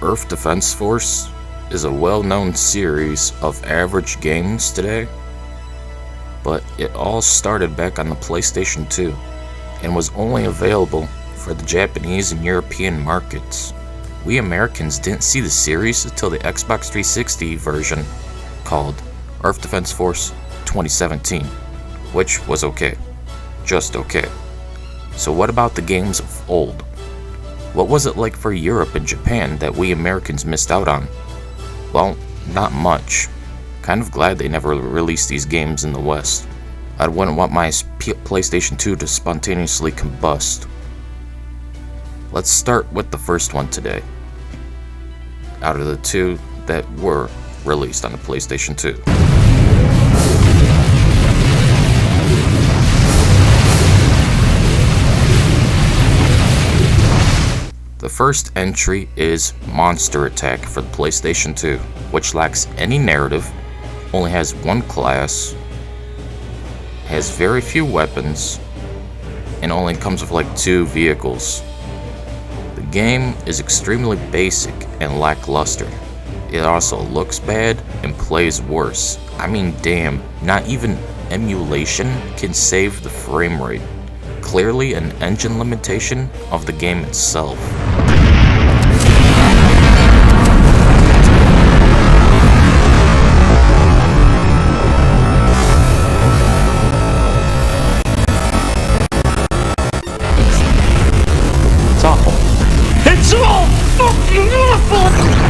Earth Defense Force is a well-known series of average games today, but it all started back on the PlayStation 2 and was only available for the Japanese and European markets. We Americans didn't see the series until the Xbox 360 version called Earth Defense Force 2017, which was okay, just okay. So what about the games of old? What was it like for Europe and Japan that we Americans missed out on? Well, not much. Kind of glad they never released these games in the West. I wouldn't want my PlayStation 2 to spontaneously combust. Let's start with the first one today, out of the two that were released on the PlayStation 2. The first entry is Monster Attack for the PlayStation 2, which lacks any narrative, only has one class, has very few weapons, and only comes with like 2 vehicles. The game is extremely basic and lackluster. It also looks bad and plays worse. I mean, damn, not even emulation can save the frame rate. Clearly an engine limitation of the game itself. It's awful. It's all fucking awful!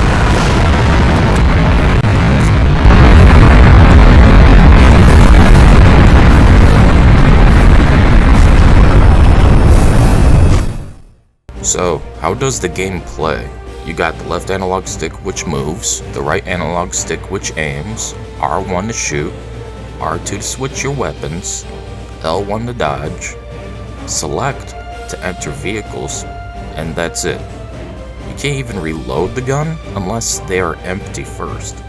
So, how does the game play? You got the left analog stick which moves, the right analog stick which aims, R1 to shoot, R2 to switch your weapons, L1 to dodge, select to enter vehicles, and that's it. You can't even reload the gun unless they are empty first,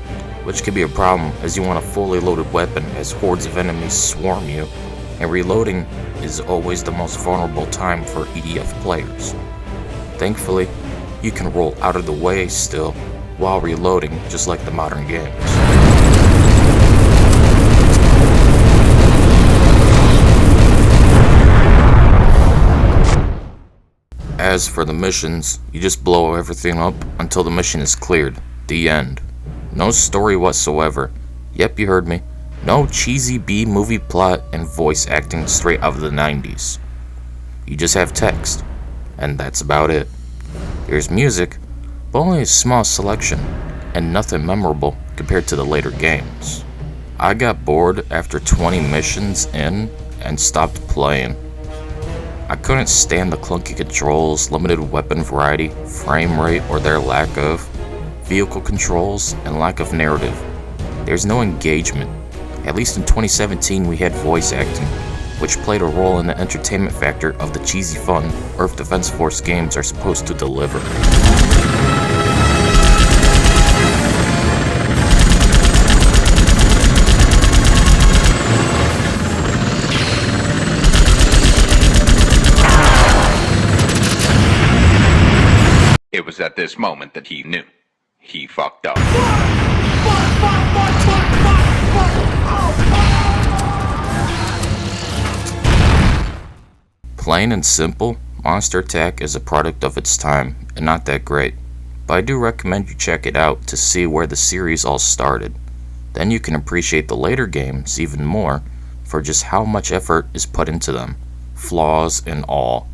which can be a problem as you want a fully loaded weapon as hordes of enemies swarm you, and reloading is always the most vulnerable time for EDF players. Thankfully, you can roll out of the way still while reloading, just like the modern games. As for the missions, you just blow everything up until the mission is cleared. The end. No story whatsoever. Yep, you heard me. No cheesy B-movie plot and voice acting straight out of the 90s. You just have text, and that's about it. There's music, but only a small selection, and nothing memorable compared to the later games. I got bored after 20 missions in and stopped playing. I couldn't stand the clunky controls, limited weapon variety, frame rate or their lack of, vehicle controls, and lack of narrative. There's no engagement. At least in 2017 we had voice acting, which played a role in the entertainment factor of the cheesy fun Earth Defense Force games are supposed to deliver. It was at this moment that he knew. He fucked up. Plain and simple, Monster Attack is a product of its time and not that great, but I do recommend you check it out to see where the series all started. Then you can appreciate the later games even more for just how much effort is put into them, flaws and all.